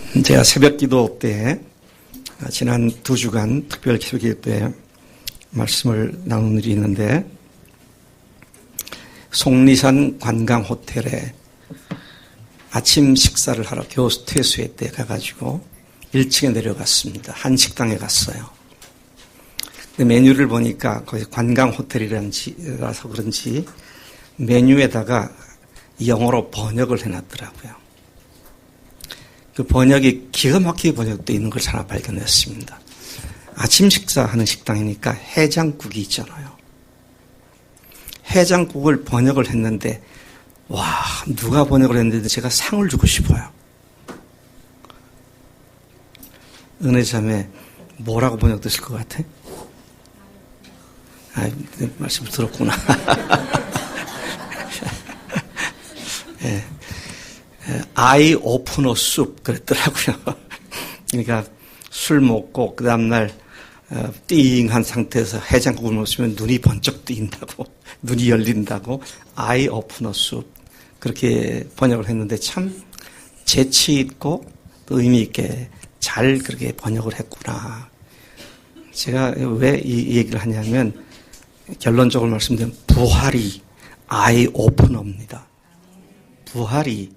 제가 새벽 기도 때 지난 2주간 특별 기도 때 말씀을 나눈 일이 있는데 속리산 관광호텔에 아침 식사를 하러 교수 퇴소회 때 가가지고 1층에 내려갔습니다. 한 식당에 갔어요. 근데 메뉴를 보니까 거기 관광호텔이라서 그런지 메뉴에다가 영어로 번역을 해놨더라고요. 그 번역이 기가 막히게 번역되어 있는 걸 하나 발견했습니다. 아침 식사하는 식당이니까 해장국이 있잖아요. 해장국을 번역을 했는데 와, 누가 번역을 했는데 제가 상을 주고 싶어요. 은혜자매 뭐라고 번역됐을 것 같아? 말씀 들었구나. 예. 아이 오프너 숲 그랬더라고요. 그러니까 술 먹고 그 다음날 띵한 상태에서 해장국을 먹으면 눈이 번쩍 뜨인다고, 눈이 열린다고 아이 오프너 숲 그렇게 번역을 했는데 참 재치 있고 또 의미 있게 잘 그렇게 번역을 했구나. 제가 왜 이 얘기를 하냐면 결론적으로 말씀드리면 부활이 아이 오프너입니다. 부활이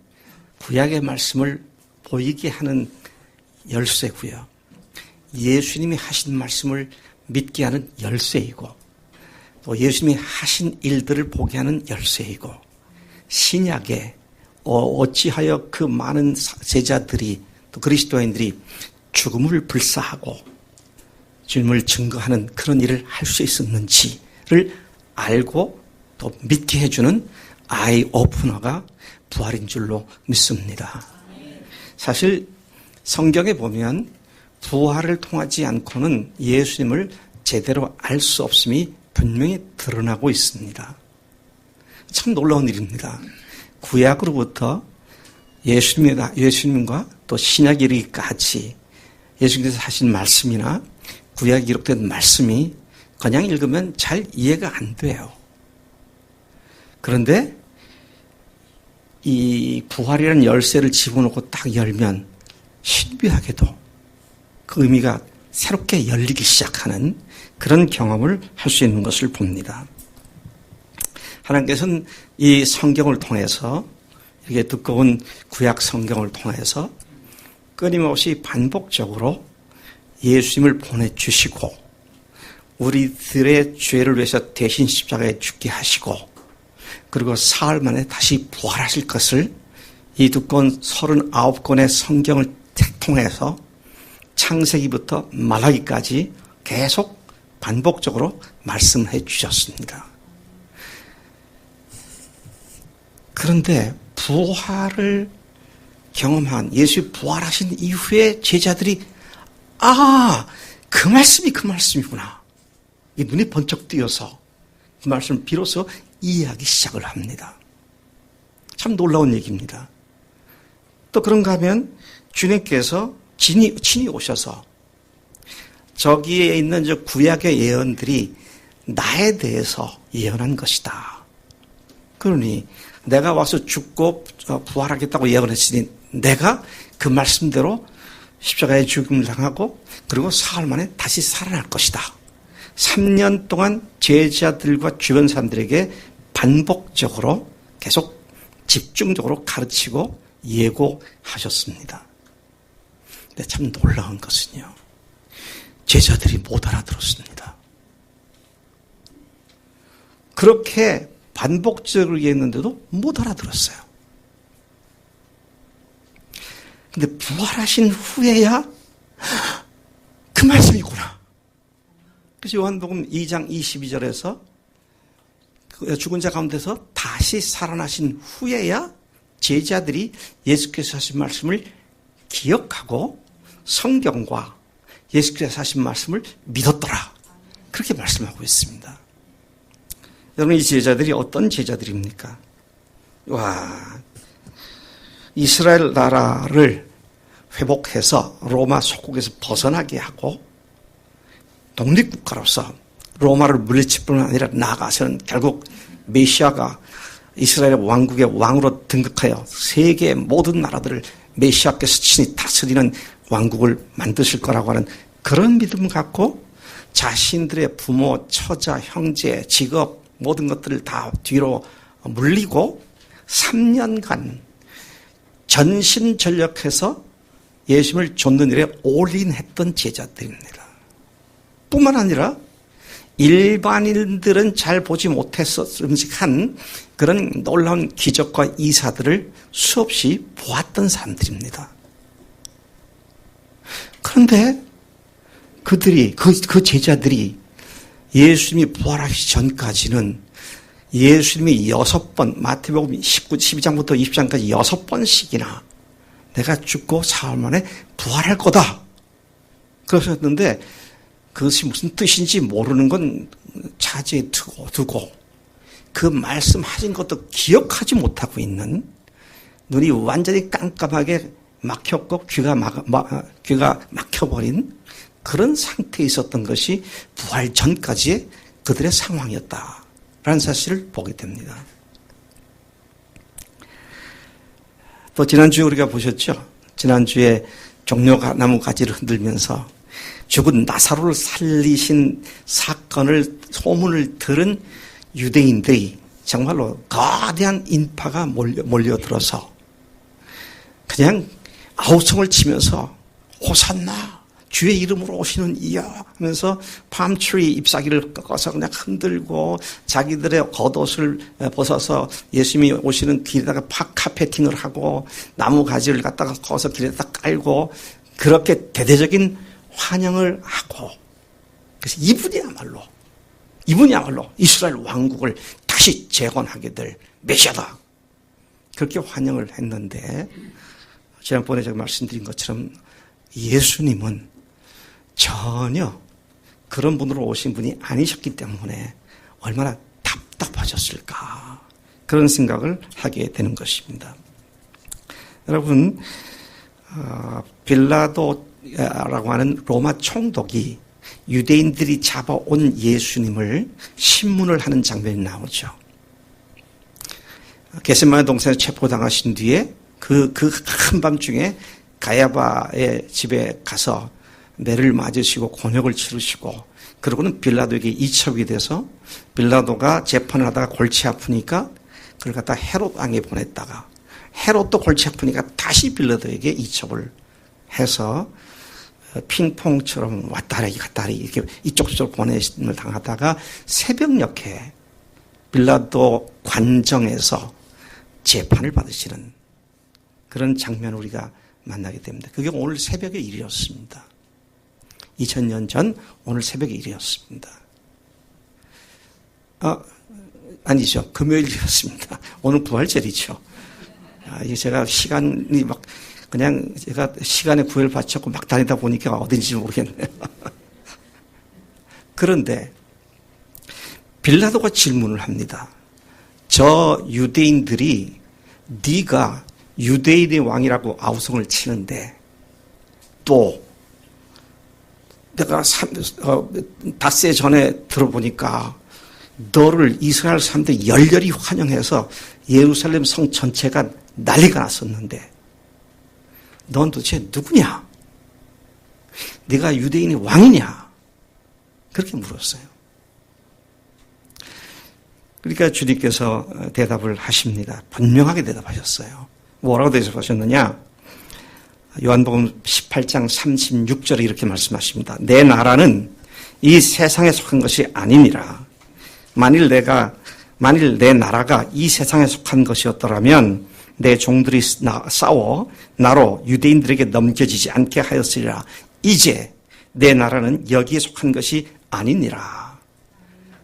구약의 말씀을 보이게 하는 열쇠고요. 예수님이 하신 말씀을 믿게 하는 열쇠이고 또 예수님이 하신 일들을 보게 하는 열쇠이고 신약에 어찌하여 그 많은 제자들이 또 그리스도인들이 죽음을 불사하고 주님을 증거하는 그런 일을 할 수 있었는지를 알고 또 믿게 해주는 아이 오프너가 부활인 줄로 믿습니다. 사실 성경에 보면 부활을 통하지 않고는 예수님을 제대로 알 수 없음이 분명히 드러나고 있습니다. 참 놀라운 일입니다. 구약으로부터 예수님과 또 신약에 이르기까지 예수님께서 하신 말씀이나 구약에 기록된 말씀이 그냥 읽으면 잘 이해가 안 돼요. 그런데 이 부활이라는 열쇠를 집어넣고 딱 열면 신비하게도 그 의미가 새롭게 열리기 시작하는 그런 경험을 할 수 있는 것을 봅니다. 하나님께서는 이 성경을 통해서 이렇게 두꺼운 구약 성경을 통해서 끊임없이 반복적으로 예수님을 보내주시고 우리들의 죄를 위해서 대신 십자가에 죽게 하시고 그리고 사흘 만에 다시 부활하실 것을 이 두꺼운 39권의 성경을 통해서 창세기부터 말라기까지 계속 반복적으로 말씀해 주셨습니다. 그런데 부활을 경험한 예수 부활하신 이후에 제자들이 그 말씀이 그 말씀이구나. 이 눈이 번쩍 뜨여서 그 말씀을 비로소 이해하기 시작을 합니다. 참 놀라운 얘기입니다. 또 그런가 하면 주님께서 친히 오셔서 저기에 있는 저 구약의 예언들이 나에 대해서 예언한 것이다. 그러니 내가 와서 죽고 부활하겠다고 예언했으니 내가 그 말씀대로 십자가에 죽음을 당하고 그리고 사흘 만에 다시 살아날 것이다. 3년 동안 제자들과 주변 사람들에게 반복적으로 계속 집중적으로 가르치고 예고하셨습니다. 근데 참 놀라운 것은요. 제자들이 못 알아들었습니다. 그렇게 반복적으로 얘기했는데도 못 알아들었어요. 근데 부활하신 후에야 그 말씀이구나. 그래서 요한복음 2장 22절에서 죽은 자 가운데서 다시 살아나신 후에야 제자들이 예수께서 하신 말씀을 기억하고 성경과 예수께서 하신 말씀을 믿었더라. 그렇게 말씀하고 있습니다. 여러분 이 제자들이 어떤 제자들입니까? 이스라엘 나라를 회복해서 로마 속국에서 벗어나게 하고 독립국가로서 로마를 물리칠 뿐만 아니라 나아가서는 결국 메시아가 이스라엘 왕국의 왕으로 등극하여 세계의 모든 나라들을 메시아께서 친히 다스리는 왕국을 만드실 거라고 하는 그런 믿음 갖고 자신들의 부모, 처자, 형제, 직업 모든 것들을 다 뒤로 물리고 3년간 전심전력해서 예수님을 좇는 일에 올인했던 제자들입니다. 뿐만 아니라 일반인들은 잘 보지 못했음직한 그런 놀라운 기적과 이사들을 수없이 보았던 사람들입니다. 그런데 그들이 그 제자들이 예수님이 부활하기 전까지는 예수님이 6번, 마태복음 12장부터 20장까지 6번씩이나 내가 죽고 사흘 만에 부활할 거다 그러셨는데, 그것이 무슨 뜻인지 모르는 건 차지에 두고 그 말씀하신 것도 기억하지 못하고 있는, 눈이 완전히 깜깜하게 막혔고 귀가 막혀버린 그런 상태에 있었던 것이 부활 전까지의 그들의 상황이었다라는 사실을 보게 됩니다. 또 지난주에 우리가 보셨죠? 지난주에 종려나무 가지를 흔들면서 죽은 나사로를 살리신 사건을, 소문을 들은 유대인들이 정말로 거대한 인파가 몰려들어서 그냥 아우성을 치면서 호산나 주의 이름으로 오시는 이여 하면서 팜트리 잎사귀를 꺾어서 그냥 흔들고 자기들의 겉옷을 벗어서 예수님이 오시는 길에다가 카페팅을 하고 나무 가지를 갖다가 거서 길에다 깔고 그렇게 대대적인 환영을 하고, 그래서 이분이야말로 이스라엘 왕국을 다시 재건하게 될 메시아다 그렇게 환영을 했는데, 지난번에 제가 말씀드린 것처럼 예수님은 전혀 그런 분으로 오신 분이 아니셨기 때문에 얼마나 답답하셨을까 그런 생각을 하게 되는 것입니다. 여러분, 빌라도라고 하는 로마 총독이 유대인들이 잡아온 예수님을 신문을 하는 장면이 나오죠. 겟세마네 동산에 체포당하신 뒤에 그 한밤중에 가야바의 집에 가서 매를 맞으시고 곤욕을 치르시고, 그러고는 빌라도에게 이첩이 돼서 빌라도가 재판을 하다가 골치 아프니까 그걸 갖다 헤롯 왕에 보냈다가 헤롯도 골치 아프니까 다시 빌라도에게 이첩을 해서 핑퐁처럼 왔다리 갔다리 이렇게 이쪽 저쪽 보내심을 당하다가 새벽녘에 빌라도 관정에서 재판을 받으시는 그런 장면을 우리가 만나게 됩니다. 그게 오늘 새벽의 일이었습니다. 2000년 전 오늘 새벽의 일이었습니다. 아니죠. 금요일이었습니다. 오늘 부활절이죠. 이게 제가 시간이 그냥 제가 시간에 구애를 바쳤고 막 다니다 보니까 어딘지 모르겠네요. 그런데 빌라도가 질문을 합니다. 저 유대인들이 네가 유대인의 왕이라고 아우성을 치는데 또 내가 닷새 전에 들어보니까 너를 이스라엘 사람들이 열렬히 환영해서 예루살렘 성 전체가 난리가 났었는데 넌 도대체 누구냐? 네가 유대인의 왕이냐? 그렇게 물었어요. 그러니까 주님께서 대답을 하십니다. 분명하게 대답하셨어요. 뭐라고 대답하셨느냐? 요한복음 18장 36절에 이렇게 말씀하십니다. 내 나라는 이 세상에 속한 것이 아니니라. 만일 내 나라가 이 세상에 속한 것이었더라면 내 종들이 싸워 나로 유대인들에게 넘겨지지 않게 하였으리라. 이제 내 나라는 여기에 속한 것이 아니니라.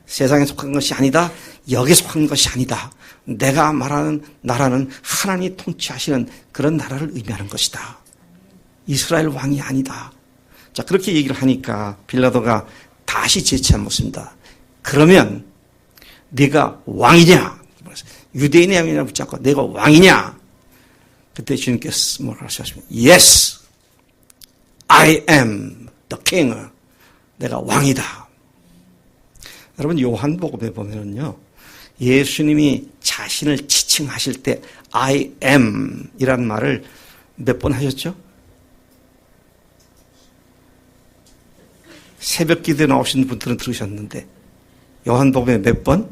세상에 속한 것이 아니다. 여기에 속한 것이 아니다. 내가 말하는 나라는 하나님이 통치하시는 그런 나라를 의미하는 것이다. 이스라엘 왕이 아니다. 자, 그렇게 얘기를 하니까 빌라도가 다시 재치한 묻습니다. 그러면 네가 왕이냐? 유대인의 왕이냐 붙잡고 내가 왕이냐? 그때 주님께서 뭐라고 하셨습니까? Yes, I am the king. 내가 왕이다. 여러분, 요한복음에 보면은요, 예수님이 자신을 지칭하실 때 I am 이란 말을 몇 번 하셨죠? 새벽 기도에 나오신 분들은 들으셨는데 요한복음에 몇 번?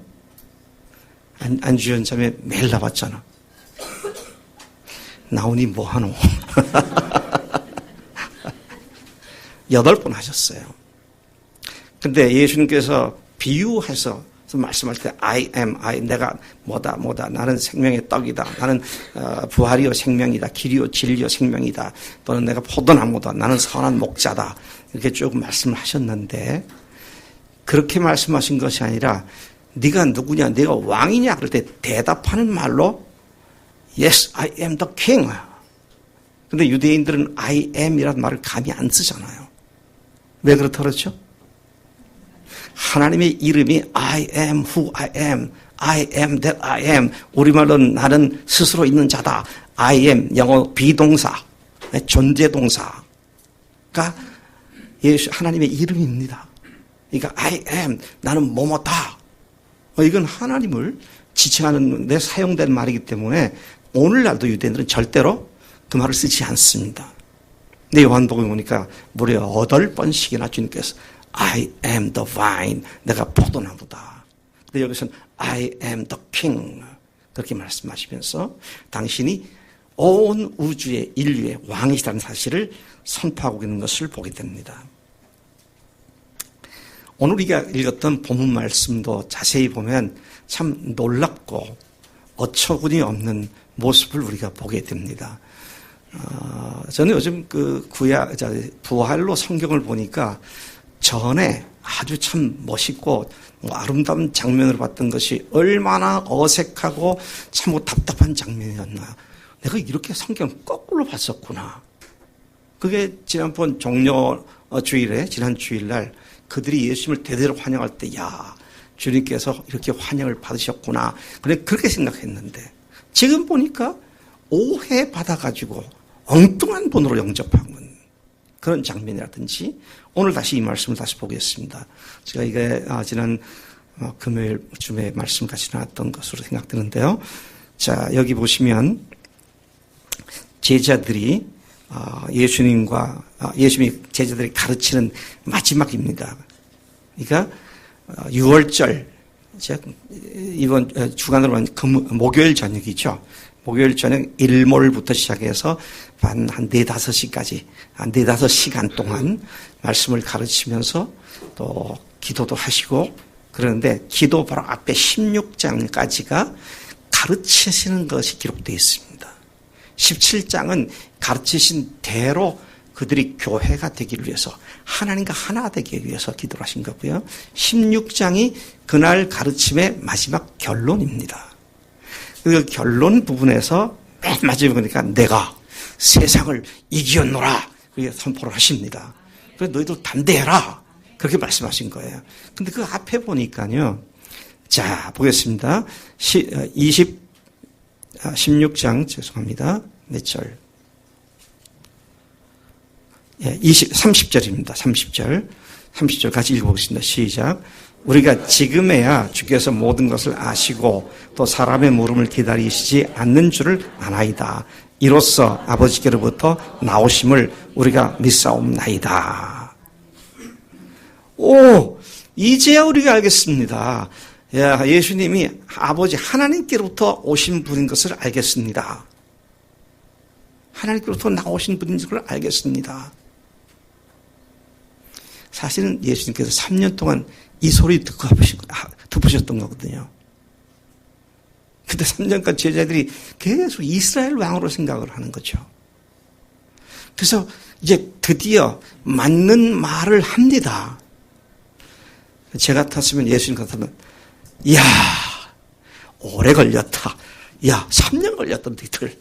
안주연자매 매일 나왔잖아. 나오니 뭐하노? 8번 하셨어요. 근데 예수님께서 비유해서 말씀할 때 I am, 내가 뭐다 나는 생명의 떡이다. 나는 부활이요 생명이다. 길이요 진리요 생명이다. 또는 내가 포도나무다. 나는 선한 목자다. 이렇게 쭉 말씀을 하셨는데 그렇게 말씀하신 것이 아니라 네가 누구냐, 네가 왕이냐 그럴 때 대답하는 말로 Yes, I am the king. 근데 유대인들은 I am이라는 말을 감히 안 쓰잖아요. 왜 그렇다 그렇죠? 하나님의 이름이 I am who I am, I am that I am. 우리말로는 나는 스스로 있는 자다. I am 영어 비동사, 존재동사가 예수 하나님의 이름입니다. 그러니까 I am 나는 뭐뭐다. 이건 하나님을 지칭하는 데 사용된 말이기 때문에 오늘날도 유대인들은 절대로 그 말을 쓰지 않습니다. 근데 요한복음에 보니까 무려 8번씩이나 주님께서 I am the vine, 내가 포도나무다. 근데 여기서는 I am the king 그렇게 말씀하시면서 당신이 온 우주의 인류의 왕이시라는 사실을 선포하고 있는 것을 보게 됩니다. 오늘 우리가 읽었던 본문 말씀도 자세히 보면 참 놀랍고 어처구니 없는 모습을 우리가 보게 됩니다. 저는 요즘 부활로 성경을 보니까 전에 아주 참 멋있고 아름다운 장면을 봤던 것이 얼마나 어색하고 참 답답한 장면이었나. 내가 이렇게 성경을 거꾸로 봤었구나. 그게 지난번 종려 주일에 지난 주일날 그들이 예수님을 대대로 환영할 때 주님께서 이렇게 환영을 받으셨구나. 그렇게 생각했는데 지금 보니까 오해 받아가지고 엉뚱한 분으로 영접하는 그런 장면이라든지 오늘 다시 이 말씀을 다시 보겠습니다. 제가 이게 지난 금요일쯤에 말씀 같이 나왔던 것으로 생각되는데요. 자, 여기 보시면 제자들이 예수님이 제자들이 가르치는 마지막입니다. 그러니까 6월절 이번 주간으로 보면 목요일 저녁이죠. 목요일 저녁 일몰부터 시작해서 한 4-5시까지, 한 4-5시간 동안 말씀을 가르치면서 또 기도도 하시고 그러는데 기도 바로 앞에 16장까지가 가르치시는 것이 기록되어 있습니다. 17장은 가르치신 대로 그들이 교회가 되기를 위해서 하나님과 하나 되기 위해서 기도를 하신 거고요. 16장이 그날 가르침의 마지막 결론입니다. 그 결론 부분에서 맨 마지막에 보니까 내가 세상을 이기었노라 그렇게 선포를 하십니다. 그래서 너희들 담대해라 그렇게 말씀하신 거예요. 근데 그 앞에 보니까요. 자 보겠습니다. 16장 죄송합니다. 몇 절? 30절입니다. 30절 같이 읽어보겠습니다. 시작. 우리가 지금에야 주께서 모든 것을 아시고 또 사람의 물음을 기다리시지 않는 줄을 아나이다. 이로써 아버지께로부터 나오심을 우리가 믿사옵나이다. 이제야 우리가 알겠습니다. 예수님이 아버지 하나님께로부터 오신 분인 것을 알겠습니다. 하나님께로부터 나오신 분인 것을 알겠습니다. 사실은 예수님께서 3년 동안 이 소리 듣고 덮으셨던 거거든요. 근데 3년간 제자들이 계속 이스라엘 왕으로 생각을 하는 거죠. 그래서 이제 드디어 맞는 말을 합니다. 제 같았으면 예수님 같으면 오래 걸렸다. 3년 걸렸던 너희들.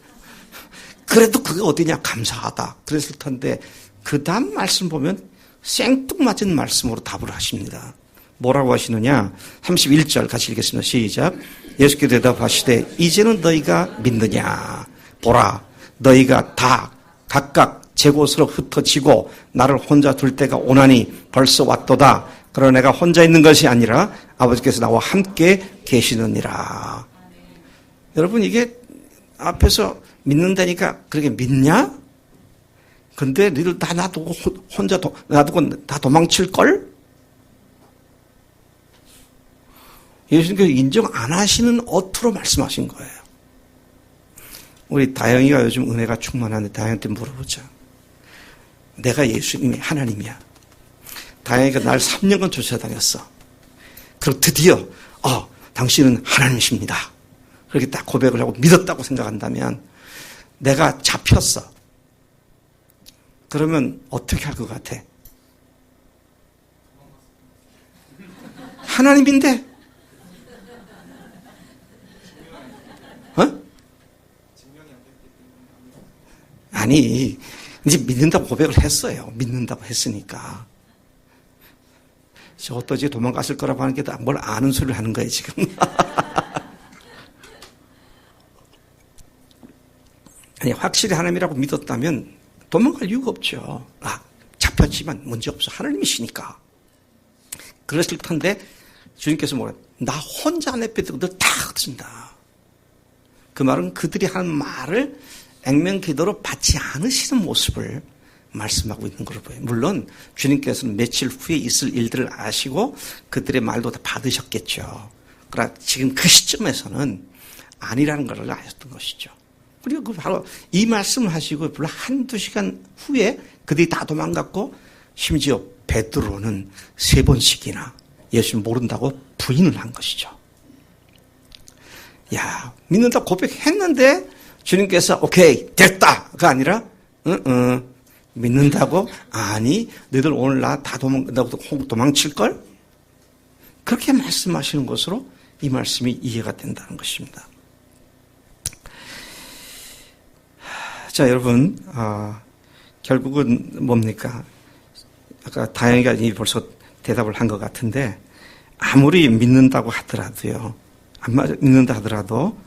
그래도 그게 어디냐 감사하다. 그랬을 텐데 그 다음 말씀 보면 생뚱맞은 말씀으로 답을 하십니다. 뭐라고 하시느냐? 31절 같이 읽겠습니다. 시작. 예수께 대답하시되 이제는 너희가 믿느냐? 보라 너희가 다 각각 제 곳으로 흩어지고 나를 혼자 둘 때가 오나니 벌써 왔도다. 그러나 내가 혼자 있는 것이 아니라 아버지께서 나와 함께 계시느니라. 여러분 이게 앞에서 믿는다니까 그렇게 믿냐? 근데 너희들 다 놔두고 혼자 놔두고 다 도망칠걸? 예수님께서 인정 안 하시는 어투로 말씀하신 거예요. 우리 다영이가 요즘 은혜가 충만한데 다영이한테 물어보자. 내가 예수님이 하나님이야. 다영이가 날 3년간 쫓아다녔어. 그리고 드디어 당신은 하나님이십니다. 그렇게 딱 고백을 하고 믿었다고 생각한다면 내가 잡혔어. 그러면 어떻게 할 것 같아? 하나님인데? 아니, 이제 믿는다고 고백을 했어요. 믿는다고 했으니까. 저 어떠지 도망갔을 거라고 하는 게 뭘 아는 소리를 하는 거예요, 지금. 아니, 확실히 하나님이라고 믿었다면 도망갈 이유가 없죠. 잡혔지만 문제없어. 하나님이시니까. 그랬을 텐데 주님께서 뭐라? 나 혼자 안 내빼두고 너 다 흩어진다. 그 말은 그들이 한 말을 액면기도로 받지 않으시는 모습을 말씀하고 있는 걸로 보여요. 물론 주님께서는 며칠 후에 있을 일들을 아시고 그들의 말도 다 받으셨겠죠. 그러나 지금 그 시점에서는 아니라는 걸 아셨던 것이죠. 그리고 바로 이 말씀을 하시고 불과 한두 시간 후에 그들이 다 도망갔고 심지어 베드로는 3번씩이나 예수를 모른다고 부인을 한 것이죠. 야, 믿는다 고백했는데 주님께서 오케이 됐다가 아니라 믿는다고? 아니 너희들 오늘 나 다 도망칠걸? 그렇게 말씀하시는 것으로 이 말씀이 이해가 된다는 것입니다. 자, 여러분, 결국은 뭡니까? 아까 다영이가 이미 벌써 대답을 한 것 같은데, 아무리 믿는다고 하더라도요, 안 믿는다 하더라도,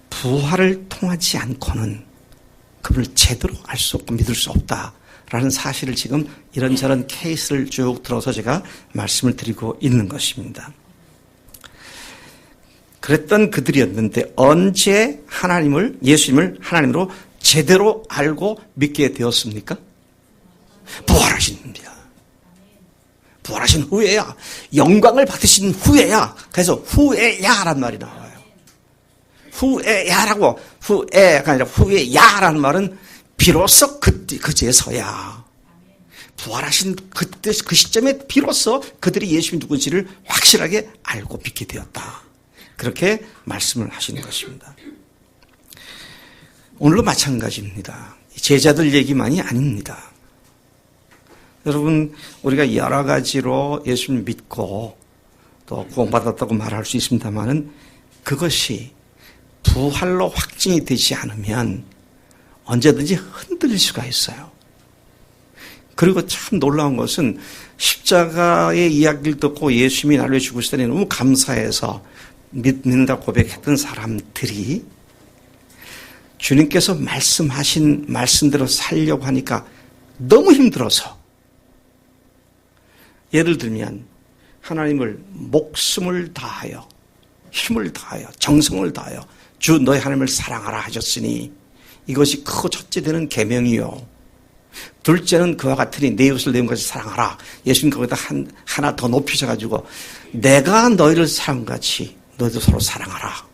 부활을 통하지 않고는 그분을 제대로 알 수 없고 믿을 수 없다라는 사실을 지금 이런저런 케이스를 쭉 들어서 제가 말씀을 드리고 있는 것입니다. 그랬던 그들이었는데 언제 예수님을 하나님으로 제대로 알고 믿게 되었습니까? 부활하십니다. 부활하신 후에야, 영광을 받으신 후에야, 그래서 후에야란 말이 나와요. 후에야라고, 후에가 아니라 후에야라는 말은 비로소 그제서야. 부활하신 그때, 그 시점에 비로소 그들이 예수님이 누군지를 확실하게 알고 믿게 되었다. 그렇게 말씀을 하시는 것입니다. 오늘도 마찬가지입니다. 제자들 얘기만이 아닙니다. 여러분, 우리가 여러 가지로 예수님을 믿고 또 구원받았다고 말할 수 있습니다만은 그것이 부활로 확증이 되지 않으면 언제든지 흔들릴 수가 있어요. 그리고 참 놀라운 것은 십자가의 이야기를 듣고 예수님이 나를 죽으시다니 너무 감사해서 믿는다 고백했던 사람들이 주님께서 말씀하신 말씀대로 살려고 하니까 너무 힘들어서, 예를 들면 하나님을 목숨을 다하여 힘을 다하여 정성을 다하여 주 너희 하나님을 사랑하라 하셨으니 이것이 크고 첫째 되는 계명이요, 둘째는 그와 같으니 내 이웃을 내 이웃같이 사랑하라. 예수님 거기다 하나 더 높이셔가지고 내가 너희를 사랑같이 너희도 서로 사랑하라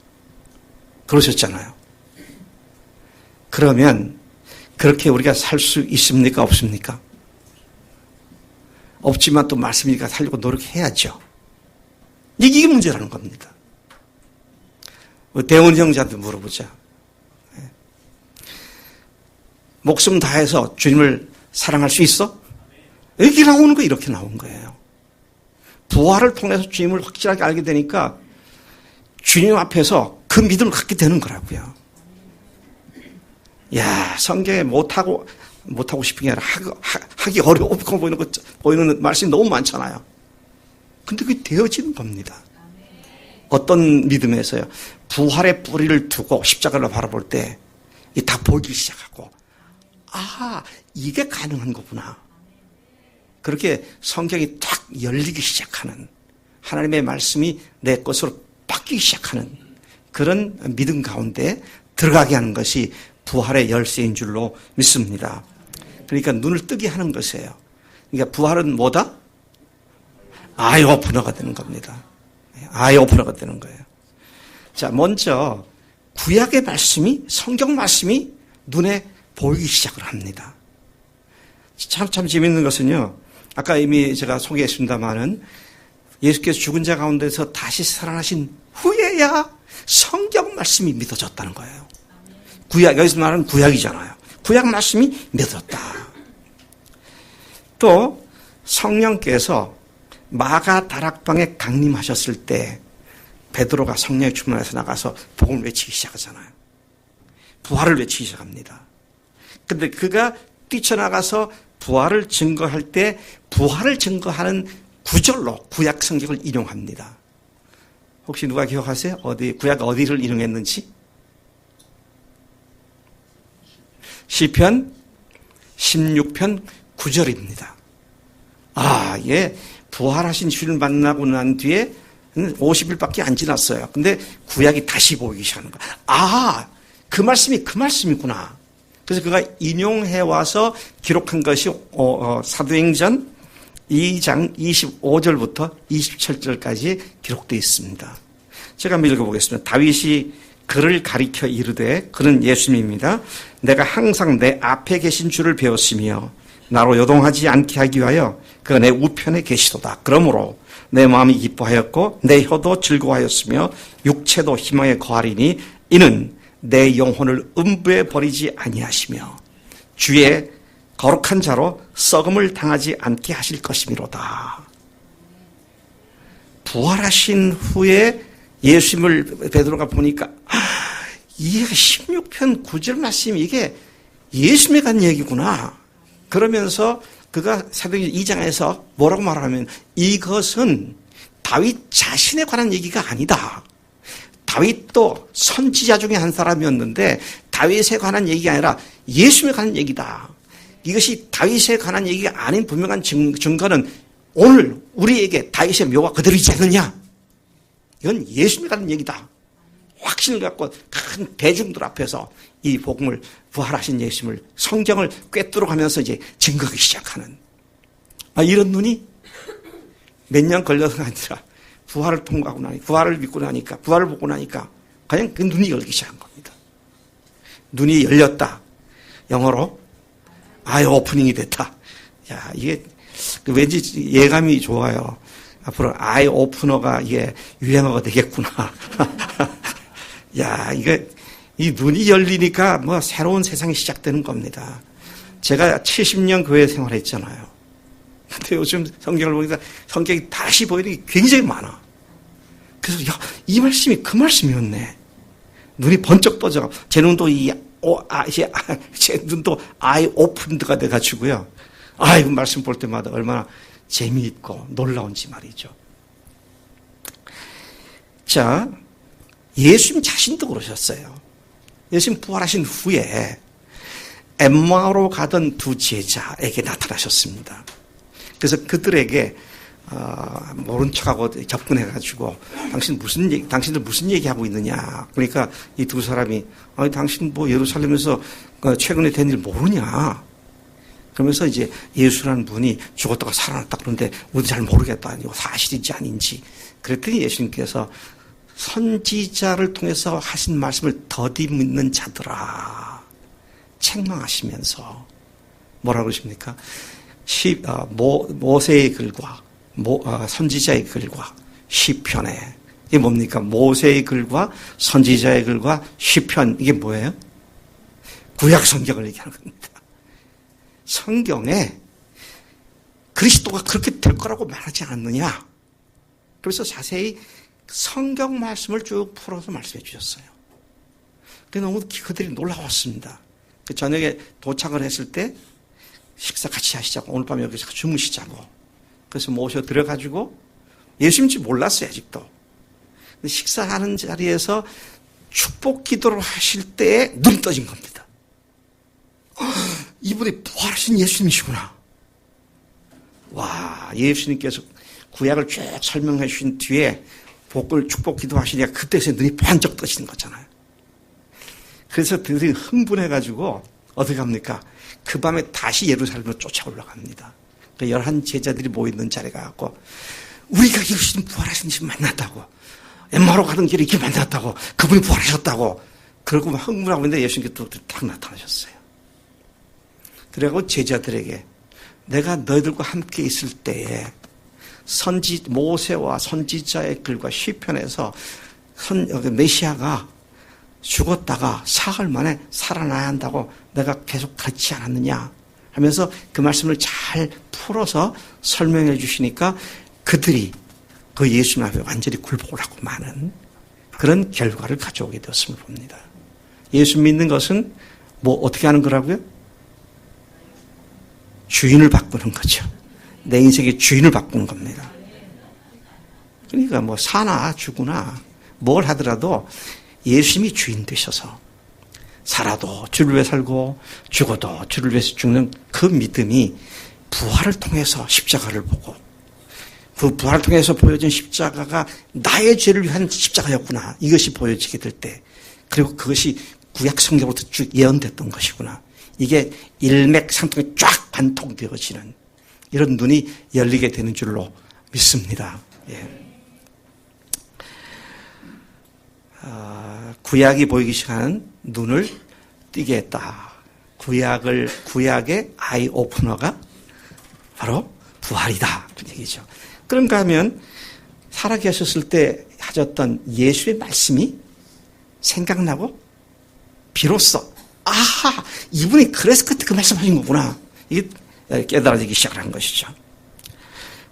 그러셨잖아요. 그러면 그렇게 우리가 살 수 있습니까? 없습니까? 없지만 또 말씀이니까 살려고 노력해야죠. 이게 문제라는 겁니다. 대원 형제한테 물어보자. 목숨 다해서 주님을 사랑할 수 있어? 이렇게 나오는 거, 이렇게 나온 거예요. 부활을 통해서 주님을 확실하게 알게 되니까 주님 앞에서 그 믿음을 갖게 되는 거라고요. 야, 성경에 못하고 싶은 게 아니라 하기 어려워 보이는 말씀이 너무 많잖아요. 근데 그게 되어지는 겁니다. 어떤 믿음에서요, 부활의 뿌리를 두고 십자가를 바라볼 때 다 보이기 시작하고, 이게 가능한 거구나. 그렇게 성경이 딱 열리기 시작하는, 하나님의 말씀이 내 것으로 바뀌기 시작하는 그런 믿음 가운데 들어가게 하는 것이 부활의 열쇠인 줄로 믿습니다. 그러니까 눈을 뜨게 하는 것이에요. 그러니까 부활은 뭐다? 아이 오프너가 되는 겁니다. 아이 오프너가 되는 거예요. 자, 먼저 구약의 말씀이, 성경 말씀이 눈에 보이기 시작을 합니다. 참 재밌는 것은요, 아까 이미 제가 소개했습니다마는 예수께서 죽은 자 가운데서 다시 살아나신 후에야 성경 말씀이 믿어졌다는 거예요. 구약, 여기서 말하는 구약이잖아요. 구약 말씀이 믿어졌다. 또 성령께서 마가 다락방에 강림하셨을 때 베드로가 성령에 충만해서 나가서 복음을 외치기 시작하잖아요. 부활을 외치기 시작합니다. 근데 그가 뛰쳐나가서 부활을 증거할 때 부활을 증거하는 구절로 구약 성경을 인용합니다. 혹시 누가 기억하세요? 구약 어디를 인용했는지? 시편 16편 9절입니다. 예, 부활하신 주를 만나고 난 뒤에 50일밖에 안 지났어요. 근데 구약이 다시 보이기 시작하는 거야. 그 말씀이 그 말씀이구나. 그래서 그가 인용해와서 기록한 것이 사도행전 2장 25절부터 27절까지 기록되어 있습니다. 제가 한번 읽어보겠습니다. 다윗이 그를 가리켜 이르되, 그는 예수님입니다. 내가 항상 내 앞에 계신 주를 배웠으며 나로 요동하지 않게 하기 위하여 그가 내 우편에 계시도다. 그러므로 내 마음이 기뻐하였고 내 혀도 즐거워하였으며 육체도 희망에 거하리니 이는 내 영혼을 음부에 버리지 아니하시며 주의 거룩한 자로 썩음을 당하지 않게 하실 것이미로다. 부활하신 후에 예수님을 베드로가 보니까 이게 16편 9절 말씀이 이게 예수님에 관한 얘기구나. 그러면서 그가 사도행전 2장에서 뭐라고 말하면 이것은 다윗 자신에 관한 얘기가 아니다. 다윗도 선지자 중에 한 사람이었는데 다윗에 관한 얘기가 아니라 예수님에 관한 얘기다. 이것이 다윗에 관한 얘기가 아닌 분명한 증거는 오늘 우리에게 다윗의 묘가 그대로 있지 않느냐. 이건 예수님에 관한 얘기다. 확신을 갖고 큰 대중들 앞에서 이 복음을, 부활하신 예수님을, 성경을 꿰뚫어가면서 이제 증거하기 시작하는 이런 눈이 몇 년 걸려서가 아니라 부활을 통과하고 나니까, 부활을 믿고 나니까, 부활을 보고 나니까 그냥 그 눈이 열리기 시작한 겁니다. 눈이 열렸다. 영어로 아이 오프닝이 됐다. 야, 이게 왠지 예감이 좋아요. 앞으로 아이 오프너가 이게 유행어가 되겠구나. 야, 이 눈이 열리니까 뭐 새로운 세상이 시작되는 겁니다. 제가 70년 교회 생활했잖아요. 근데 요즘 성경을 보니까 성경이 다시 보이는 게 굉장히 많아. 그래서 이 말씀이 그 말씀이었네. 눈이 번쩍 떠져. 제 눈도 제 눈도 아이 오픈드가 돼가지고요. 이 말씀 볼 때마다 얼마나 재미있고 놀라운지 말이죠. 자, 예수님 자신도 그러셨어요. 예수님 부활하신 후에 엠마오로 가던 두 제자에게 나타나셨습니다. 그래서 그들에게 모른 척하고 접근해가지고 당신들 무슨 얘기하고 있느냐. 그러니까 이 두 사람이 당신 뭐 예루살렘에서 최근에 된 일 모르냐. 그러면서 이제 예수라는 분이 죽었다가 살아났다 그러는데 우리도 잘 모르겠다. 이거 사실인지 아닌지. 그랬더니 예수님께서 선지자를 통해서 하신 말씀을 더디 믿는 자들아 책망하시면서 뭐라고 그러십니까? 모세의 글과 선지자의 글과 시편에 이게 뭡니까? 모세의 글과 선지자의 글과 시편 이게 뭐예요? 구약 성경을 얘기하는 겁니다. 성경에 그리스도가 그렇게 될 거라고 말하지 않느냐? 그래서 자세히 성경 말씀을 쭉 풀어서 말씀해 주셨어요. 그게 너무 그들이 놀라웠습니다. 저녁에 도착을 했을 때 식사 같이 하시자고, 오늘 밤에 여기서 주무시자고. 그래서 모셔 들어가지고 예수님인지 몰랐어요, 아직도. 근데 식사하는 자리에서 축복 기도를 하실 때에 눈 떠진 겁니다. 이분이 부활하신 예수님이시구나. 와, 예수님께서 구약을 쭉 설명해 주신 뒤에 축복 기도하시니까 그때서 눈이 번쩍 떠지는 거잖아요. 그래서 그들이 흥분해가지고 어떻게 합니까? 그 밤에 다시 예루살렘으로 쫓아 올라갑니다. 그 11 제자들이 모여있는 자리에 가고 우리가 예수님 부활하신 지 만났다고, 엠마오로 가는 길에 이렇게 만났다고, 그분이 부활하셨다고 그러고 막 흥분하고 있는데 예수님께 또 딱 나타나셨어요. 그래고 제자들에게 내가 너희들과 함께 있을 때에 모세와 선지자의 글과 시편에서 메시아가 죽었다가 사흘 만에 살아나야 한다고 내가 계속 가르치지 않았느냐 하면서 그 말씀을 잘 풀어서 설명해 주시니까 그들이 그 예수님 앞에 완전히 굴복하고 마는 그런 결과를 가져오게 되었음을 봅니다. 예수 믿는 것은 뭐 어떻게 하는 거라고요? 주인을 바꾸는 거죠. 내 인생의 주인을 바꾸는 겁니다. 그러니까 뭐 사나 죽으나 뭘 하더라도 예수님이 주인 되셔서 살아도 주를 위해 살고 죽어도 주를 위해서 죽는 그 믿음이 부활을 통해서 십자가를 보고 그 부활을 통해서 보여진 십자가가 나의 죄를 위한 십자가였구나. 이것이 보여지게 될 때, 그리고 그것이 구약 성경부터 쭉 예언됐던 것이구나. 이게 일맥상통에 쫙 관통되어지는 이런 눈이 열리게 되는 줄로 믿습니다. 예. 구약이 보이기 시작하는 눈을 뜨게 했다. 구약의 아이 오프너가 바로 부활이다. 그 얘기죠. 그런가 하면 살아계셨을 때 하셨던 예수의 말씀이 생각나고 비로소 아하, 이분이 그래서 그때 그 말씀하신 거구나. 이게 깨달아지기 시작한 것이죠.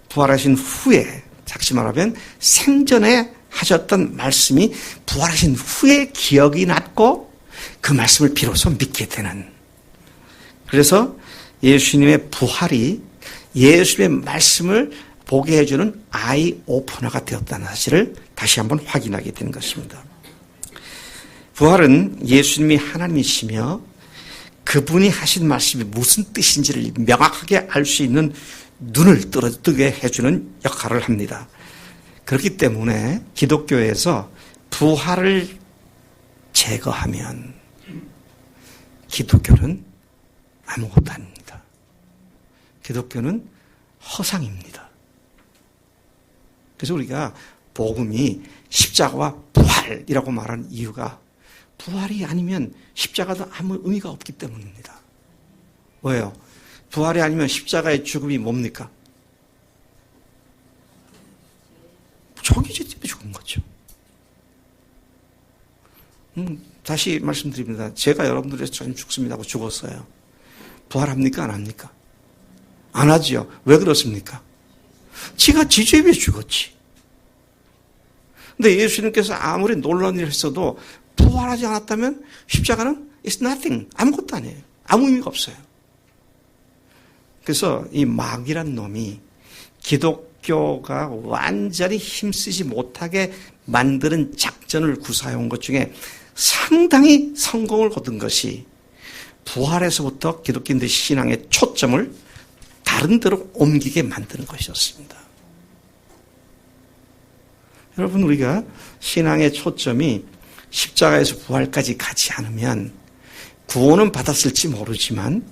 부활하신 후에, 다시 말하면 생전에 하셨던 말씀이 부활하신 후에 기억이 났고 그 말씀을 비로소 믿게 되는. 그래서 예수님의 부활이 예수님의 말씀을 보게 해주는 아이 오프너가 되었다는 사실을 다시 한번 확인하게 된 것입니다. 부활은 예수님이 하나님이시며 그분이 하신 말씀이 무슨 뜻인지를 명확하게 알 수 있는 눈을 뜨게 해주는 역할을 합니다. 그렇기 때문에 기독교에서 부활을 제거하면 기독교는 아무것도 아닙니다. 기독교는 허상입니다. 그래서 우리가 복음이 십자가와 부활이라고 말하는 이유가 부활이 아니면 십자가도 아무 의미가 없기 때문입니다. 왜요? 부활이 아니면 십자가의 죽음이 뭡니까? 정의죄 때문에 죽은 거죠. 다시 말씀드립니다. 제가 여러분들에서 전 죽습니다 하고 죽었어요. 부활합니까? 안 합니까? 안 하지요. 왜 그렇습니까? 지가 지죄에 비해 죽었지. 근데 예수님께서 아무리 놀라운 일을 했어도 부활하지 않았다면 십자가는 it's nothing. 아무것도 아니에요. 아무 의미가 없어요. 그래서 이 마귀란 놈이 기독교가 완전히 힘쓰지 못하게 만드는 작전을 구사해온 것 중에 상당히 성공을 거둔 것이 부활에서부터 기독교인들의 신앙의 초점을 다른 데로 옮기게 만드는 것이었습니다. 여러분, 우리가 신앙의 초점이 십자가에서 부활까지 가지 않으면 구원은 받았을지 모르지만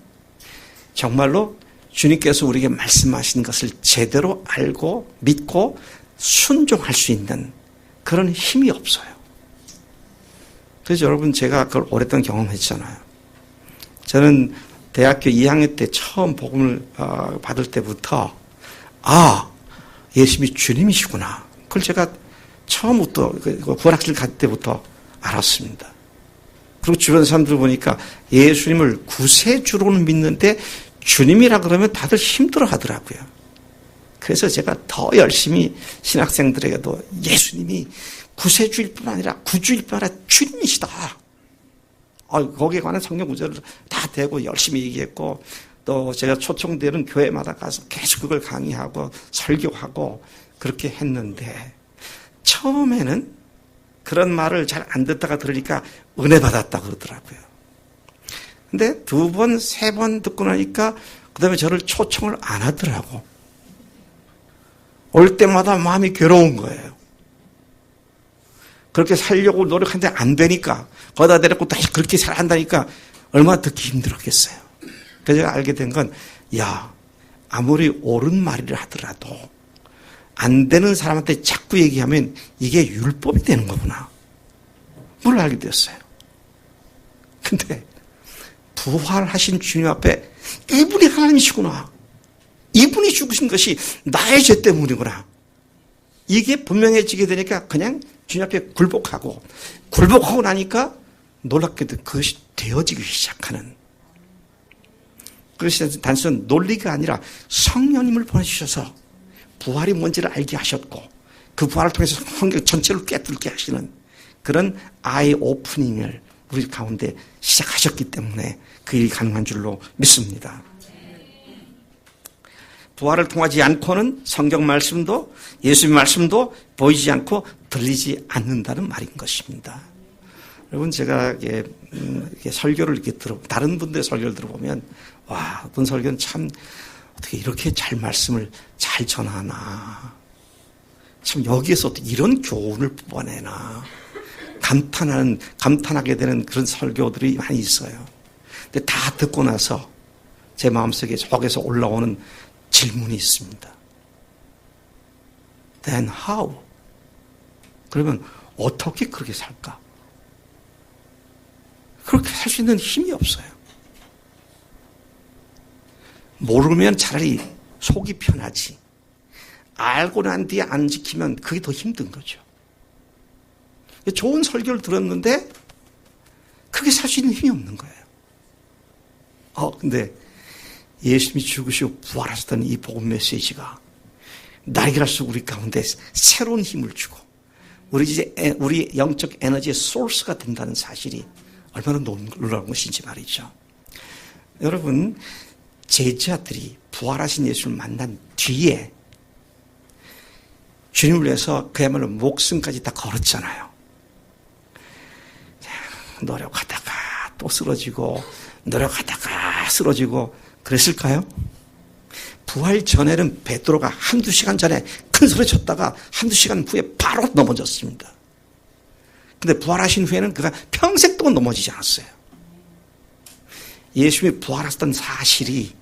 정말로 주님께서 우리에게 말씀하신 것을 제대로 알고 믿고 순종할 수 있는 그런 힘이 없어요. 그래서 여러분, 제가 그걸 오랫동안 경험했잖아요. 저는 대학교 2학년 때 처음 복음을 받을 때부터 예수님이 주님이시구나. 그걸 제가 처음부터 구원학교를 갈 때부터 알았습니다. 그리고 주변 사람들 보니까 예수님을 구세주로는 믿는데 주님이라 그러면 다들 힘들어 하더라고요. 그래서 제가 더 열심히 신학생들에게도 예수님이 구세주일 뿐 아니라 구주일 뿐 아니라 주님이시다. 거기에 관한 성경 구절을 다 대고 열심히 얘기했고, 또 제가 초청되는 교회마다 가서 계속 그걸 강의하고 설교하고 그렇게 했는데, 처음에는 그런 말을 잘 안 듣다가 들으니까 은혜 받았다 그러더라고요. 근데 2번, 3번 듣고 나니까 그 다음에 저를 초청을 안 하더라고. 올 때마다 마음이 괴로운 거예요. 그렇게 살려고 노력하는데 안 되니까 거기다 대놓고 다시 그렇게 살한다니까 얼마나 듣기 힘들었겠어요. 그래서 제가 알게 된 건 아무리 옳은 말이라 하더라도 안 되는 사람한테 자꾸 얘기하면 이게 율법이 되는 거구나. 그걸 알게 되었어요. 근데 부활하신 주님 앞에 이분이 하나님이시구나. 이분이 죽으신 것이 나의 죄 때문이구나. 이게 분명해지게 되니까 그냥 주님 앞에 굴복하고 나니까 놀랍게도 그것이 되어지기 시작하는, 그것이 단순 논리가 아니라 성령님을 보내주셔서 부활이 뭔지를 알게 하셨고 그 부활을 통해서 성경 전체를 꿰뚫게 하시는 그런 아이 오프닝을 우리 가운데 시작하셨기 때문에 그 일이 가능한 줄로 믿습니다. 부활을 통하지 않고는 성경 말씀도 예수의 말씀도 보이지 않고 들리지 않는다는 말인 것입니다. 여러분, 제가 이렇게 설교를 이렇게 다른 분들의 설교를 들어보면 어떤 설교는 참 어떻게 이렇게 잘 말씀을 잘 전하나, 참 여기에서 어떻게 이런 교훈을 뽑아내나 감탄하게 되는 그런 설교들이 많이 있어요. 근데 다 듣고 나서 제 마음속에 속에서 올라오는 질문이 있습니다. Then how? 그러면 어떻게 그렇게 살까? 그렇게 살 수 있는 힘이 없어요. 모르면 차라리 속이 편하지. 알고 난 뒤에 안 지키면 그게 더 힘든 거죠. 좋은 설교를 들었는데 그게 살 수 있는 힘이 없는 거예요. 근데 예수님이 죽으시고 부활하셨다는 이 복음 메시지가 날이 갈수록 우리 가운데 새로운 힘을 주고 우리 영적 에너지의 소스가 된다는 사실이 얼마나 놀라운 것인지 말이죠. 여러분, 제자들이 부활하신 예수를 만난 뒤에 주님을 위해서 그야말로 목숨까지 다 걸었잖아요. 노력하다가 또 쓰러지고 노력하다가 쓰러지고 그랬을까요? 부활 전에는 베드로가 한두 시간 전에 큰 소리 쳤다가 한두 시간 후에 바로 넘어졌습니다. 근데 부활하신 후에는 그가 평생 동안 넘어지지 않았어요. 예수님이 부활하셨던 사실이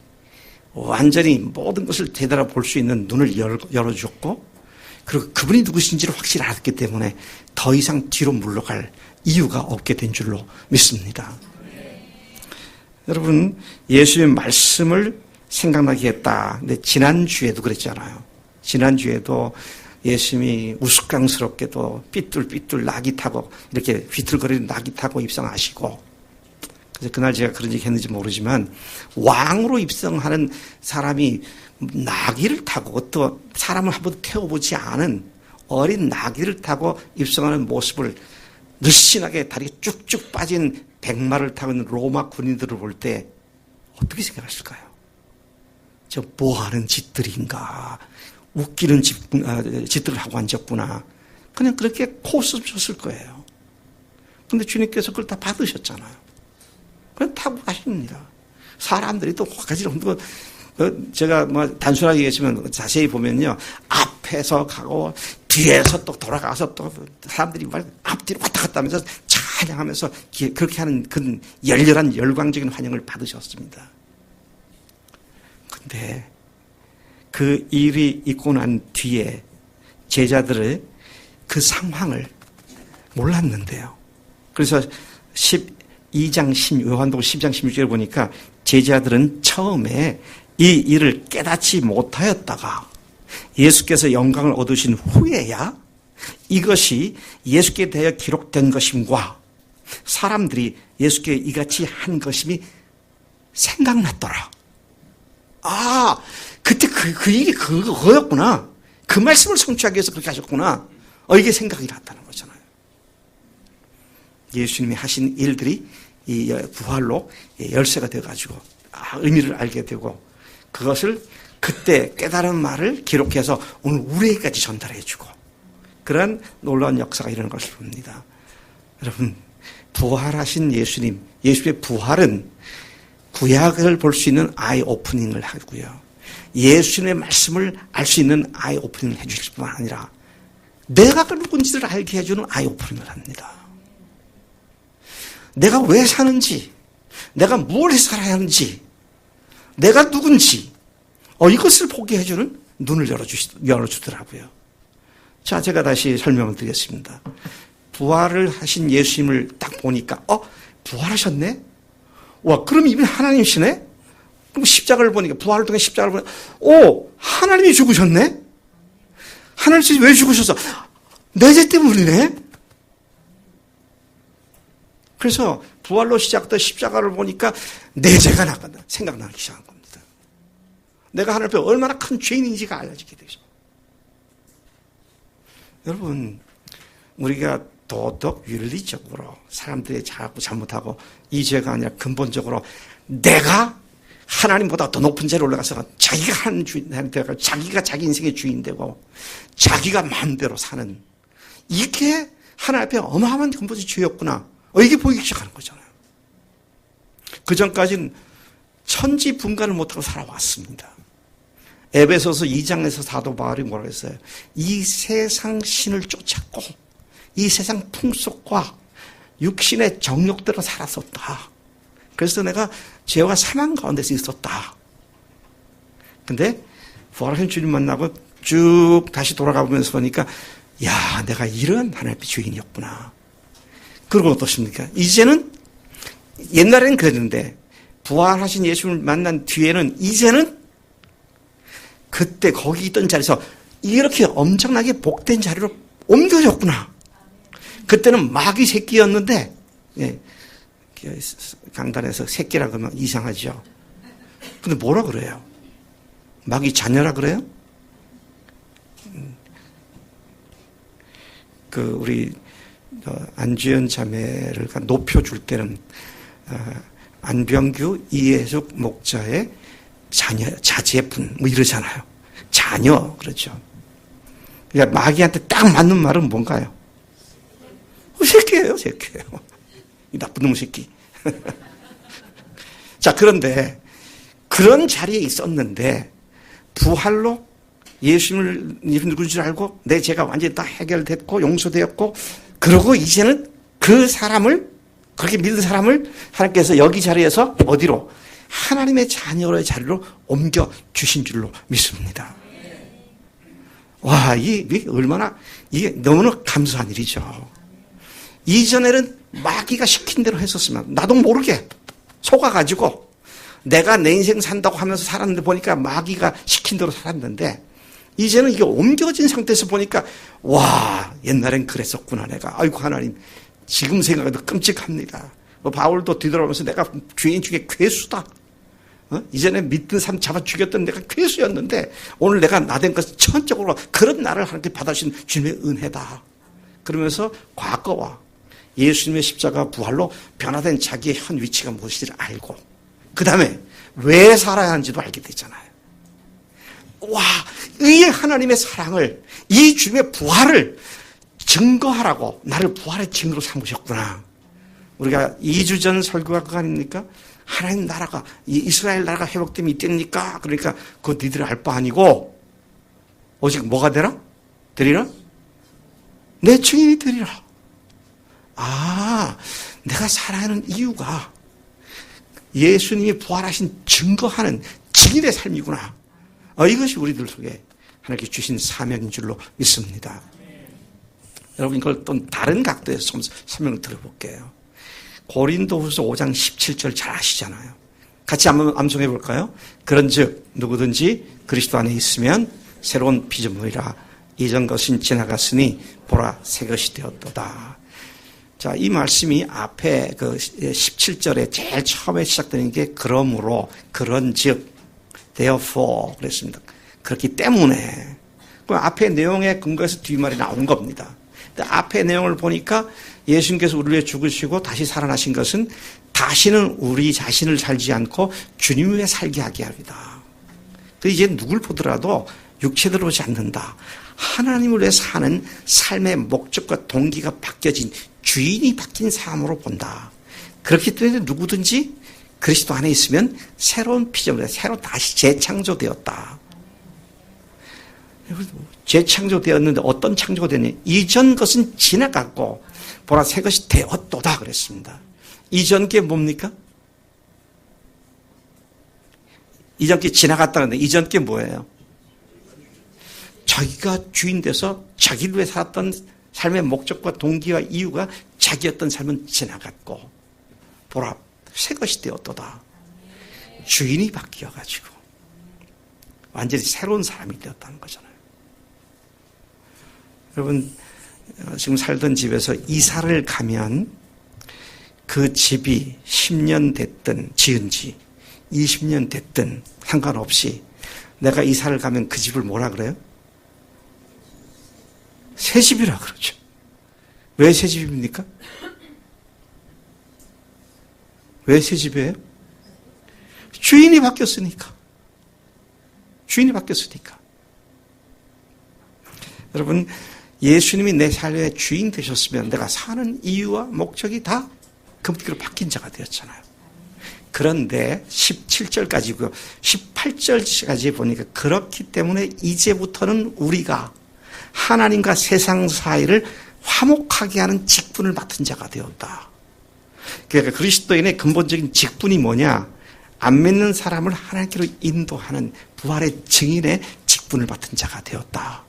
완전히 모든 것을 되돌아볼 수 있는 눈을 열어주었고, 그리고 그분이 누구신지를 확실히 알았기 때문에 더 이상 뒤로 물러갈 이유가 없게 된 줄로 믿습니다. 여러분, 예수의 말씀을 생각나게 했다. 근데 지난주에도 그랬잖아요. 지난주에도 예수님이 우스꽝스럽게도 삐뚤삐뚤 낙이 타고 이렇게 비틀거리는 낙이 타고 입성하시고, 그래서 그날 제가 그런 얘기 했는지 모르지만 왕으로 입성하는 사람이 나귀를 타고 또 사람을 한 번도 태워보지 않은 어린 나귀를 타고 입성하는 모습을 늘씬하게 다리가 쭉쭉 빠진 백마를 타고 있는 로마 군인들을 볼 때 어떻게 생각하실까요? 저 뭐하는 짓들인가, 웃기는 짓들을 하고 앉았구나, 그냥 그렇게 코웃음 쳤을 거예요. 그런데 주님께서 그걸 다 받으셨잖아요. 그냥 타고 가십니다. 사람들이 또 가지를 흔들고, 제가 단순하게 얘기했지만 자세히 보면요, 앞에서 가고 뒤에서 또 돌아가서 또 사람들이 앞뒤로 왔다 갔다 하면서 찬양하면서 그렇게 하는 그 열렬한 열광적인 환영을 받으셨습니다. 근데 그 일이 있고 난 뒤에 제자들의 그 상황을 몰랐는데요. 그래서 요한복음 12장 16절에 보니까 제자들은 처음에 이 일을 깨닫지 못하였다가 예수께서 영광을 얻으신 후에야 이것이 예수께 대하여 기록된 것임과 사람들이 예수께 이같이 한 것임이 생각났더라. 그때 그 일이 그거였구나. 그 말씀을 성취하기 위해서 그렇게 하셨구나. 이게 생각이 났다는 거잖아요. 예수님이 하신 일들이 이 부활로 열쇠가 되어가지고 의미를 알게 되고, 그것을 그때 깨달은 말을 기록해서 오늘 우리에게까지 전달해주고, 그런 놀라운 역사가 일어나는 것을 봅니다. 여러분, 부활하신 예수님, 예수의 부활은 구약을 볼 수 있는 아이 오프닝을 하고요, 예수님의 말씀을 알 수 있는 아이 오프닝을 해주실 뿐만 아니라 내가 그 누군지를 알게 해주는 아이 오프닝을 합니다. 내가 왜 사는지, 내가 뭘 해서 살아야 하는지, 내가 누군지, 이것을 보게 해주는 눈을 열어주더라고요. 자, 제가 다시 설명을 드리겠습니다. 부활을 하신 예수님을 딱 보니까, 부활하셨네? 와, 그럼 이분이 하나님이시네? 그럼 십자가를 보니까, 부활을 통해 십자가를 보니까, 하나님이 죽으셨네? 하나님이 왜 죽으셨어? 내 죄 때문이네? 그래서 부활로 시작된 십자가를 보니까 내 죄가 생각나기 시작한 겁니다. 내가 하나님 앞에 얼마나 큰 죄인인지가 알려지게 되죠. 여러분, 우리가 도덕, 윤리적으로 사람들이 잘못하고 이 죄가 아니라 근본적으로 내가 하나님보다 더 높은 죄로 올라가서 자기가 하는 주인 되고 자기가 자기 인생의 주인 되고 자기가 마음대로 사는 이게 하나님 앞에 어마어마한 근본적 죄였구나. 이게 보이기 시작하는 거잖아요. 그 전까지는 천지분간을 못하고 살아왔습니다. 에베소서 2장에서 사도 바울이 뭐라고 했어요? 이 세상 신을 쫓았고 이 세상 풍속과 육신의 정욕대로 살았었다. 그래서 내가 죄와 사망 가운데서 있었다. 근데 부활하신 주님 만나고 쭉 다시 돌아가 보면서 보니까 야, 내가 이런 하나님의 주인이었구나. 그리고 어떻습니까? 이제는 옛날에는 그랬는데 부활하신 예수님을 만난 뒤에는 이제는 그때 거기 있던 자리에서 이렇게 엄청나게 복된 자리로 옮겨졌구나. 그때는 마귀 새끼였는데 강단에서 새끼라 그러면 이상하죠. 근데 뭐라 그래요? 마귀 자녀라 그래요? 우리 안주연 자매를 높여줄 때는 안병규 이해숙 목자의 자제분 이러잖아요. 자녀 그렇죠. 그러니까 마귀한테 딱 맞는 말은 뭔가요? 새끼예요, 새끼예요. 이 나쁜 놈 새끼. 자, 그런데 그런 자리에 있었는데 부활로 예수님을 누군 줄 알고 내 죄가 완전히 다 해결됐고 용서되었고 그러고 이제는 그 사람을 그렇게 믿는 사람을 하나님께서 여기 자리에서 어디로? 하나님의 자녀의 자리로 옮겨 주신 줄로 믿습니다. 와, 이게 얼마나 이게 너무나 감사한 일이죠. 이전에는 마귀가 시킨 대로 했었으면 나도 모르게 속아가지고 내가 내 인생 산다고 하면서 살았는데 보니까 마귀가 시킨 대로 살았는데 이제는 이게 옮겨진 상태에서 보니까 와, 옛날엔 그랬었구나 내가. 아이고 하나님, 지금 생각해도 끔찍합니다. 바울도 뒤돌아보면서 내가 죄인 중에 괴수다. 이전에 믿던 사람 잡아 죽였던 내가 괴수였는데 오늘 내가 나된 것은 천적으로 그런 나를 하나님께 받아주신 주님의 은혜다. 그러면서 과거와 예수님의 십자가 부활로 변화된 자기의 현 위치가 무엇인지를 알고 그 다음에 왜 살아야 하는지도 알게 되잖아요. 와, 이 하나님의 사랑을, 이 주님의 부활을 증거하라고 나를 부활의 증거로 삼으셨구나. 우리가 2주 전 설교가 그거 아닙니까? 하나님 나라가, 이스라엘 나라가 회복되면 이때입니까? 그러니까 그거 니들 알 바 아니고 오직 뭐가 되라? 되리라? 내 증인이 되리라. 아, 내가 살아야 하는 이유가 예수님이 부활하신 증거하는 증인의 삶이구나. 이것이 우리들 속에 하나님께 주신 사명인 줄로 믿습니다. 여러분 이걸 또 다른 각도에서 설명을 들어볼게요. 고린도후서 5장 17절 잘 아시잖아요. 같이 한번 암송해 볼까요? 그런즉 누구든지 그리스도 안에 있으면 새로운 피조물이라 이전 것은 지나갔으니 보라 새 것이 되었도다. 자, 이 말씀이 앞에 그 17절에 제일 처음에 시작되는 게 그러므로 그런즉 therefore 그랬습니다. 그렇기 때문에 그 앞에 내용에 근거해서 뒷말이 나오는 겁니다. 근데 앞에 내용을 보니까 예수님께서 우리를 위해 죽으시고 다시 살아나신 것은 다시는 우리 자신을 살지 않고 주님 위해 살게 하게 합니다. 이제 누굴 보더라도 육체대로 오지 않는다. 하나님을 위해 사는 삶의 목적과 동기가 바뀌어진 주인이 바뀐 삶으로 본다. 그렇기 때문에 누구든지 그리스도 안에 있으면 새로운 피조물이다. 새로 다시 재창조되었다. 재창조되었는데 어떤 창조가 되냐? 이전 것은 지나갔고 보라 새 것이 되었도다 그랬습니다. 이전 게 뭡니까? 이전 게 지나갔다는데 이전 게 뭐예요? 자기가 주인 돼서 자기를 위해 살았던 삶의 목적과 동기와 이유가 자기였던 삶은 지나갔고 보라 새 것이 되었도다. 주인이 바뀌어가지고 완전히 새로운 사람이 되었다는 거잖아요. 여러분 지금 살던 집에서 이사를 가면 그 집이 10년 됐든 지은 지 20년 됐든 상관없이 내가 이사를 가면 그 집을 뭐라 그래요? 새 집이라 그러죠. 왜 새 집입니까? 왜 새 집이에요? 주인이 바뀌었으니까. 주인이 바뀌었으니까. 여러분, 예수님이 내 삶의 주인 되셨으면 내가 사는 이유와 목적이 다 금기로 바뀐 자가 되었잖아요. 그런데 17절까지고요. 18절까지 보니까 그렇기 때문에 이제부터는 우리가 하나님과 세상 사이를 화목하게 하는 직분을 맡은 자가 되었다. 그러니까 그리스도인의 근본적인 직분이 뭐냐? 안 믿는 사람을 하나님께로 인도하는 부활의 증인의 직분을 맡은 자가 되었다.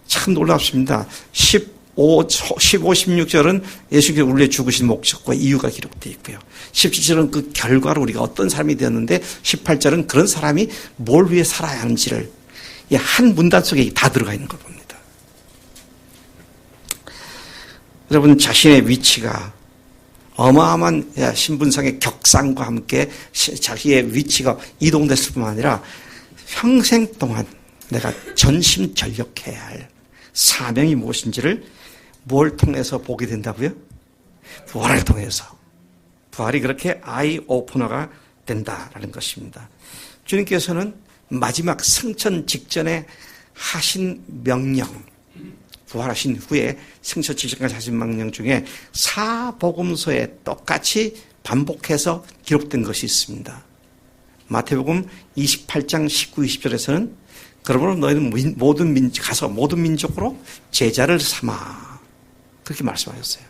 참 놀랍습니다. 15, 16절은 예수님께서 우리를 죽으신 목적과 이유가 기록되어 있고요. 17절은 그 결과로 우리가 어떤 사람이 되었는데 18절은 그런 사람이 뭘 위해 살아야 하는지를 한 문단 속에 다 들어가 있는 걸 봅니다. 여러분 자신의 위치가 어마어마한 신분상의 격상과 함께 자기의 위치가 이동됐을 뿐만 아니라 평생 동안 내가 전심전력해야 할 사명이 무엇인지를 뭘 통해서 보게 된다고요? 부활을 통해서. 부활이 그렇게 아이 오프너가 된다라는 것입니다. 주님께서는 마지막 승천 직전에 하신 명령, 부활하신 후에 승천 직전까지 하신 명령 중에 사복음서에 똑같이 반복해서 기록된 것이 있습니다. 마태복음 28장 19, 20절에서는 그러므로 너희는 가서 모든 민족으로 제자를 삼아 그렇게 말씀하셨어요.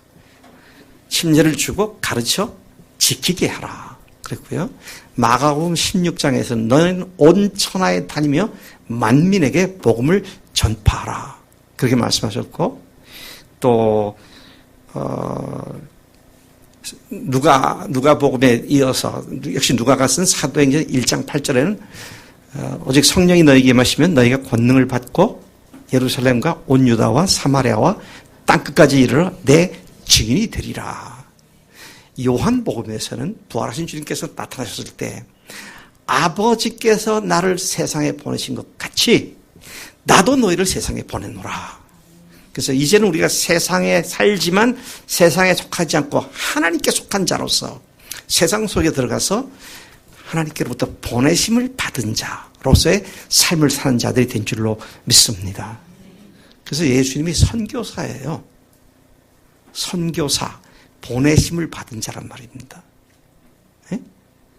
침례를 주고 가르쳐 지키게 하라 그랬고요. 마가복음 16장에서 너희는 온 천하에 다니며 만민에게 복음을 전파하라 그렇게 말씀하셨고 또 누가복음에 이어서 역시 누가가 쓴 사도행전 1장 8절에는 오직 성령이 너희에게 임하시면 너희가 권능을 받고 예루살렘과 온 유다와 사마리아와 땅끝까지 이르러 내 증인이 되리라. 요한복음에서는 부활하신 주님께서 나타나셨을 때 아버지께서 나를 세상에 보내신 것 같이 나도 너희를 세상에 보내노라. 그래서 이제는 우리가 세상에 살지만 세상에 속하지 않고 하나님께 속한 자로서 세상 속에 들어가서 하나님께로부터 보내심을 받은 자로서의 삶을 사는 자들이 된 줄로 믿습니다. 그래서 예수님이 선교사예요. 선교사, 보내심을 받은 자란 말입니다. 네?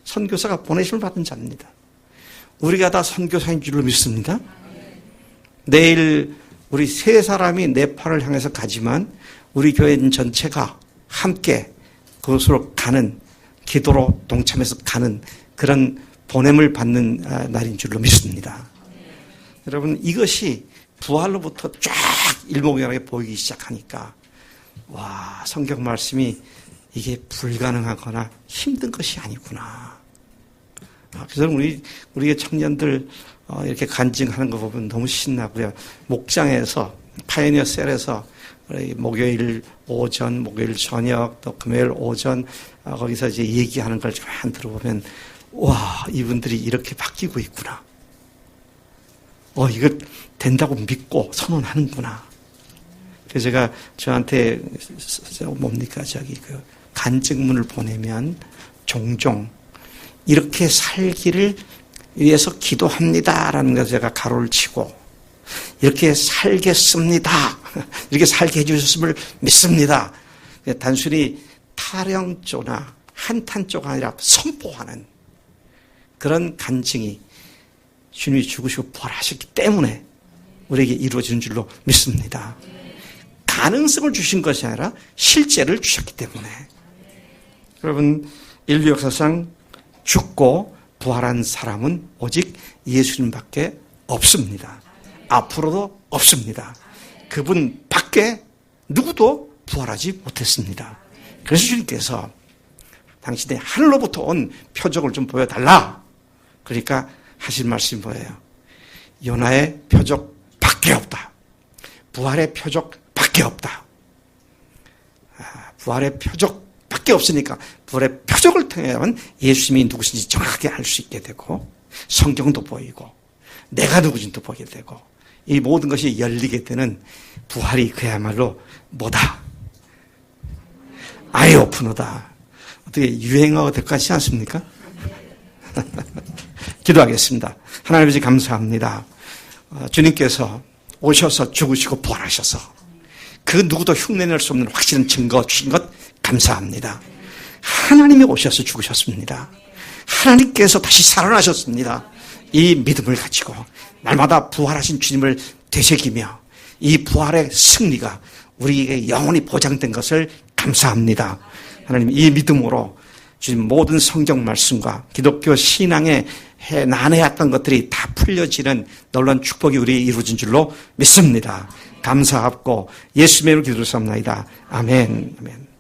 선교사가 보내심을 받은 자입니다. 우리가 다 선교사인 줄로 믿습니다. 내일 우리 세 사람이 네팔을 향해서 가지만 우리 교회 전체가 함께 그곳으로 가는 기도로 동참해서 가는 그런 보냄을 받는 날인 줄로 믿습니다. 여러분 이것이 부활로부터 쫙 일목요연하게 보이기 시작하니까 와 성경 말씀이 이게 불가능하거나 힘든 것이 아니구나. 그래서 우리의 청년들 이렇게 간증하는 거 보면 너무 신나고요. 목장에서 파이어니어 셀에서 목요일 오전, 목요일 저녁, 또 금요일 오전 거기서 이제 얘기하는 걸 좀 들어보면 와 이분들이 이렇게 바뀌고 있구나. 이거 된다고 믿고 선언하는구나. 그래서 제가 저한테 뭡니까 그 간증문을 보내면 종종 이렇게 살기를 위해서 기도합니다라는 것을 제가 가로를 치고 이렇게 살겠습니다. 이렇게 살게 해주셨음을 믿습니다. 단순히 타령조나 한탄조가 아니라 선포하는 그런 간증이 주님이 죽으시고 부활하셨기 때문에 우리에게 이루어지는 줄로 믿습니다. 가능성을 주신 것이 아니라 실제를 주셨기 때문에. 여러분, 인류 역사상 죽고 부활한 사람은 오직 예수님밖에 없습니다. 앞으로도 없습니다. 그분 밖에 누구도 부활하지 못했습니다. 그래서 주님께서 당신의 하늘로부터 온 표적을 좀 보여달라. 그러니까 하신 말씀이 뭐예요? 요나의 표적밖에 없다. 부활의 표적밖에 없다. 부활의 표적밖에 없으니까 부활의 표적을 통해야만 예수님이 누구신지 정확하게 알 수 있게 되고 성경도 보이고 내가 누구인지도 보게 되고 이 모든 것이 열리게 되는 부활이 그야말로 뭐다? 아이 오프너다. 어떻게 유행어가 될 것 같지 않습니까? 기도하겠습니다. 하나님 아버지 감사합니다. 주님께서 오셔서 죽으시고 부활하셔서 그 누구도 흉내낼 수 없는 확실한 증거 주신 것 감사합니다. 하나님이 오셔서 죽으셨습니다. 하나님께서 다시 살아나셨습니다. 이 믿음을 가지고 날마다 부활하신 주님을 되새기며 이 부활의 승리가 우리에게 영원히 보장된 것을 감사합니다. 하나님, 이 믿음으로 주님 모든 성경 말씀과 기독교 신앙에 난해했던 것들이 다 풀려지는 놀라운 축복이 우리에 이루어진 줄로 믿습니다. 감사하고 예수님의 이름으로 기도드렸사옵나이다. 아멘. 아멘.